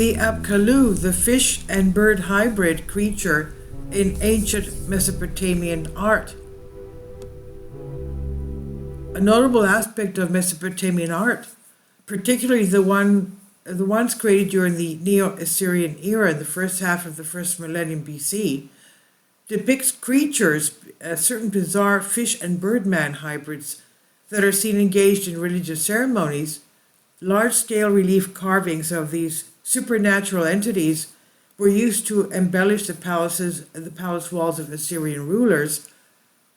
The Apkallu, the fish and bird hybrid creature in ancient Mesopotamian art. A notable aspect of Mesopotamian art, particularly the ones created during the Neo-Assyrian era in the first half of the first millennium BC, depicts creatures, certain bizarre fish and birdman hybrids that are seen engaged in religious ceremonies. Large-scale relief carvings of these supernatural entities were used to embellish the palace walls of Assyrian rulers.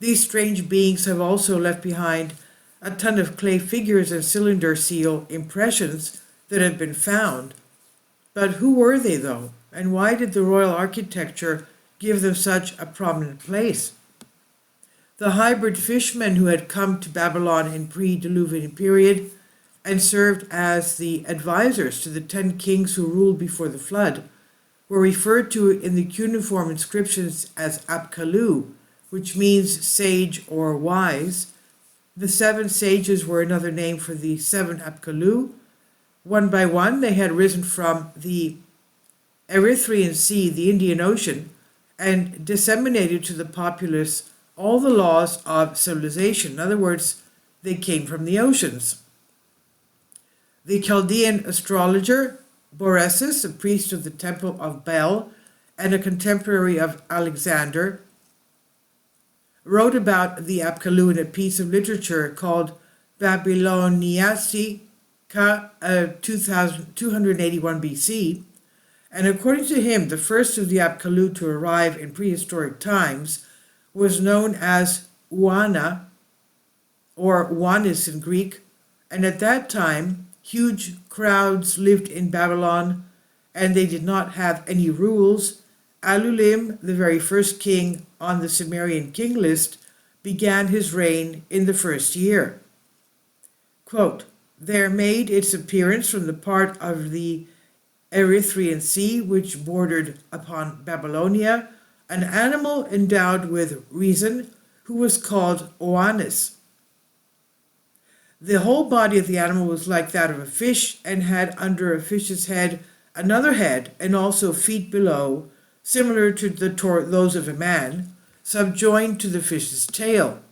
These strange beings have also left behind a ton of clay figures and cylinder seal impressions that have been found. But who were they, though, and why did the royal architecture give them such a prominent place? The hybrid fishmen who had come to Babylon in pre-Diluvian period and served as the advisors to the 10 kings who ruled before the flood were referred to in the cuneiform inscriptions as Apkallu, which means sage or wise. The 7 sages were another name for the 7 Apkallu. One by one, they had risen from the Erythraean Sea, the Indian Ocean, and disseminated to the populace all the laws of civilization. In other words, they came from the oceans. The Chaldean astrologer Boresus, a priest of the temple of Bel and a contemporary of Alexander, wrote about the Apkallu in a piece of literature called Babyloniasi Ka 281 BC, and according to him, the first of the Apkallu to arrive in prehistoric times was known as Uana, or Wanis in Greek, and at that time, huge crowds lived in Babylon, and they did not have any rules. Alulim, the very first king on the Sumerian king list, began his reign in the first year. Quote, there made its appearance from the part of the Erythraean Sea which bordered upon Babylonia, an animal endowed with reason, who was called Oannes. The whole body of the animal was like that of a fish, and had under a fish's head another head, and also feet below, similar to those of a man, subjoined to the fish's tail.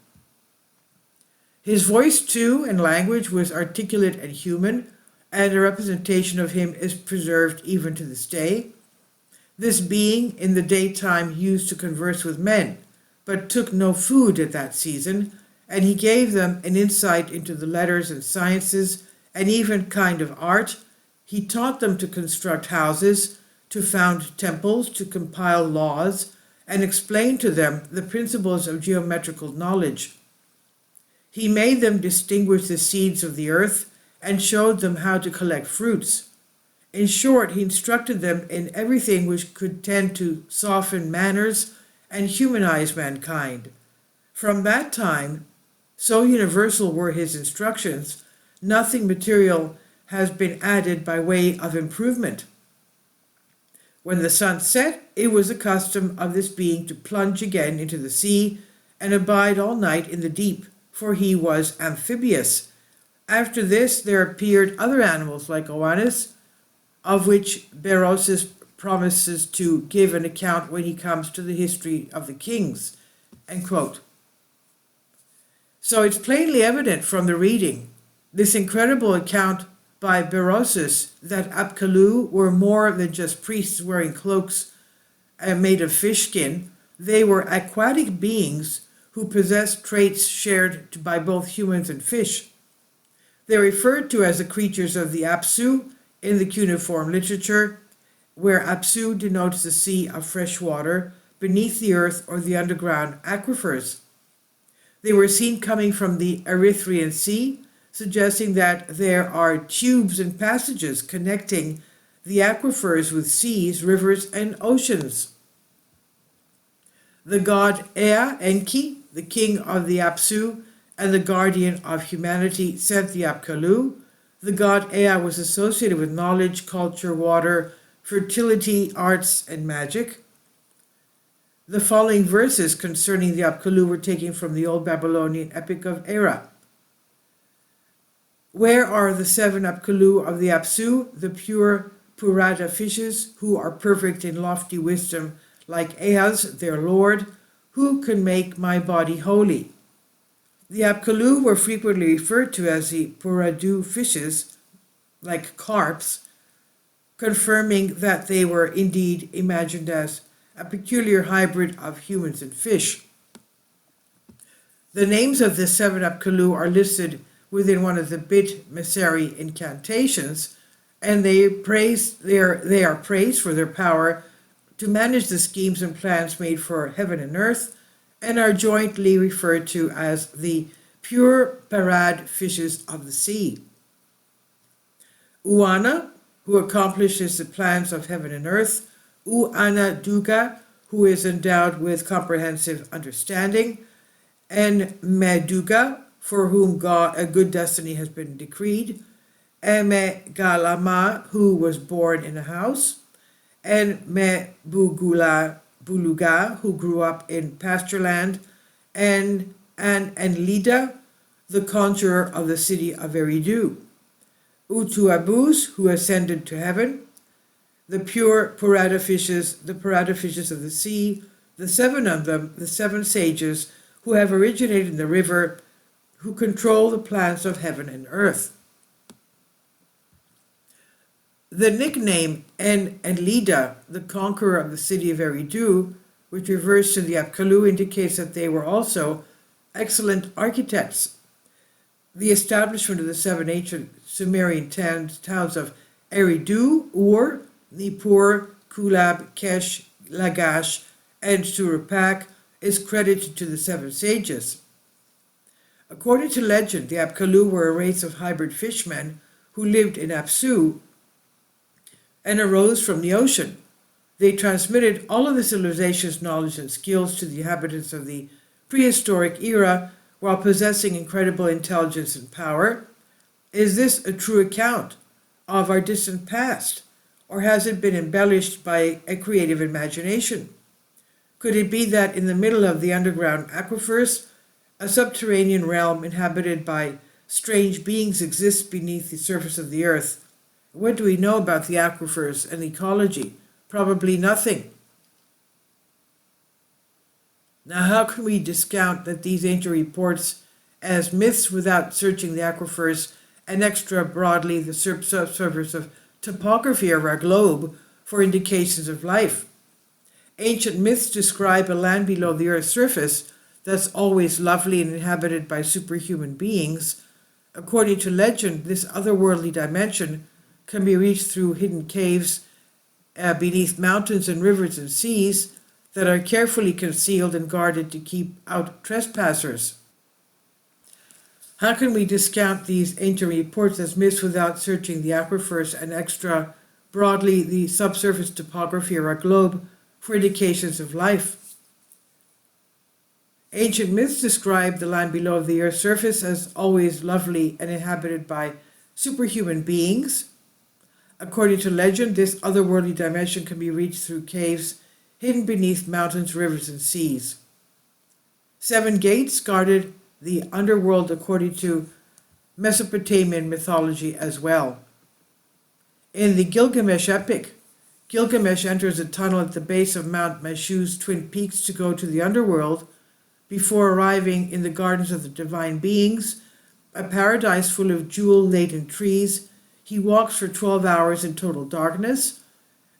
His voice, too, and language was articulate and human, and a representation of him is preserved even to this day. This being in the daytime used to converse with men, but took no food at that season, and he gave them an insight into the letters and sciences, and even kind of art. He taught them to construct houses, to found temples, to compile laws, and explain to them the principles of geometrical knowledge. He made them distinguish the seeds of the earth, and showed them how to collect fruits. In short, he instructed them in everything which could tend to soften manners and humanize mankind. From that time, so universal were his instructions, nothing material has been added by way of improvement. When the sun set, it was the custom of this being to plunge again into the sea and abide all night in the deep, for he was amphibious. After this, there appeared other animals like Oannes, of which Berosus promises to give an account when he comes to the history of the kings. End quote. So it's plainly evident from the reading, this incredible account by Berosus, that Apkallu were more than just priests wearing cloaks made of fish skin. They were aquatic beings who possessed traits shared by both humans and fish. They're referred to as the creatures of the Apsu in the cuneiform literature, where Apsu denotes the sea of fresh water beneath the earth or the underground aquifers. They were seen coming from the Erythraean Sea, suggesting that there are tubes and passages connecting the aquifers with seas, rivers, and oceans. The god Ea Enki, the king of the Apsu and the guardian of humanity, sent the Apkallu. The god Ea was associated with knowledge, culture, water, fertility, arts, and magic. The following verses concerning the Apkallu were taken from the Old Babylonian epic of Era. Where are the 7 Apkallu of the Apsu, the pure Purada fishes who are perfect in lofty wisdom, like Ahaz, their lord, who can make my body holy. The Apkallu were frequently referred to as the Puradu fishes, like carps, confirming that they were indeed imagined as a peculiar hybrid of humans and fish. The names of the seven Apkallu are listed within one of the Bit Messeri incantations, and they are praised for their power to manage the schemes and plans made for heaven and earth, and are jointly referred to as the pure parad fishes of the sea. Uana, who accomplishes the plans of heaven and earth, Uana Duga, who is endowed with comprehensive understanding, and Meduga, for whom a good destiny has been decreed, Galama, who was born in a house, and Buluga, who grew up in pasture land, and Lida, the conjurer of the city of Eridu. Utuabus, who ascended to heaven, the pure Purada fishes, the Purada fishes of the sea, the seven of them, the seven sages, who have originated in the river, who control the plans of heaven and earth. The nickname Enlida, the conqueror of the city of Eridu, which refers to the Apkallu, indicates that they were also excellent architects. The establishment of the seven ancient Sumerian towns of Eridu, Ur, Nippur, Kulab, Kesh, Lagash, and Surupak is credited to the seven sages. According to legend, the Apkallu were a race of hybrid fishmen who lived in Apsu and arose from the ocean. They transmitted all of the civilization's knowledge and skills to the inhabitants of the prehistoric era while possessing incredible intelligence and power. Is this a true account of our distant past, or has it been embellished by a creative imagination? Could it be that in the middle of the underground aquifers, a subterranean realm inhabited by strange beings exists beneath the surface of the earth? What do we know about the aquifers and ecology? Probably nothing. Now, how can we discount that these ancient reports as myths without searching the aquifers and extra broadly the surface of topography of our globe for indications of life? Ancient myths describe a land below the Earth's surface that's always lovely and inhabited by superhuman beings. According to legend, this otherworldly dimension can be reached through hidden caves beneath mountains and rivers and seas that are carefully concealed and guarded to keep out trespassers. How can we discount these ancient reports as myths without searching the aquifers and extra broadly the subsurface topography of our globe for indications of life? Ancient myths describe the land below the Earth's surface as always lovely and inhabited by superhuman beings. According to legend, this otherworldly dimension can be reached through caves hidden beneath mountains, rivers, and seas. 7 gates guarded the underworld according to Mesopotamian mythology as well. In the Gilgamesh epic, Gilgamesh enters a tunnel at the base of Mount Meshu's twin peaks to go to the underworld before arriving in the gardens of the divine beings, a paradise full of jewel-laden trees. He walks for 12 hours in total darkness.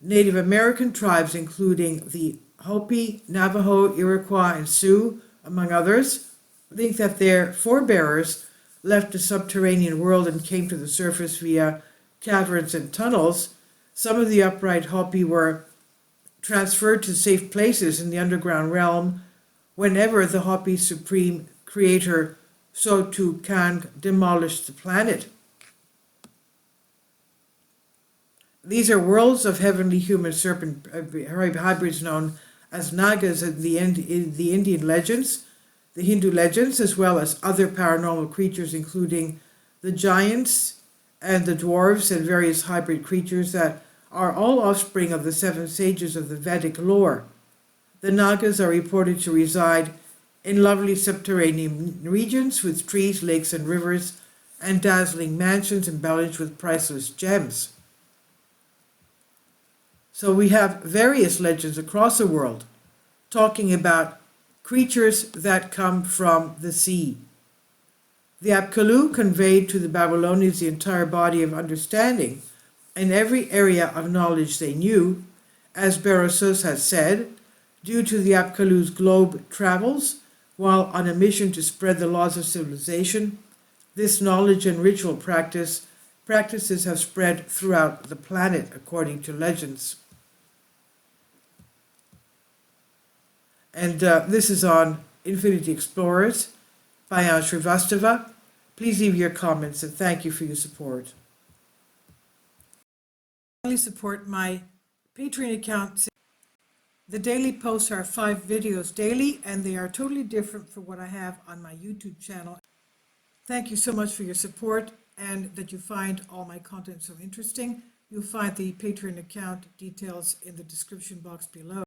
Native American tribes, including the Hopi, Navajo, Iroquois, and Sioux, among others, think that their forebears left the subterranean world and came to the surface via caverns and tunnels. Some of the upright Hopi were transferred to safe places in the underground realm whenever the Hopi supreme creator Sotukang demolished the planet. These are worlds of heavenly human serpent hybrids known as Nagas in the Indian legends, the Hindu legends, as well as other paranormal creatures, including the giants and the dwarves and various hybrid creatures that are all offspring of the 7 sages of the Vedic lore. The Nagas are reported to reside in lovely subterranean regions with trees, lakes, and rivers, and dazzling mansions embellished with priceless gems. So we have various legends across the world talking about creatures that come from the sea. The Apkallu conveyed to the Babylonians the entire body of understanding in every area of knowledge they knew, as Berosus has said, due to the Apkallu's globe travels, while on a mission to spread the laws of civilization. This knowledge and ritual practices have spread throughout the planet, according to legends. And this is on Infinity Explorers by Shrivastava. Please leave your comments and thank you for your support. Support my Patreon account. The daily posts are 5 videos daily, and they are totally different from what I have on my YouTube channel. Thank you so much for your support and that you find all my content so interesting. You'll find the Patreon account details in the description box below.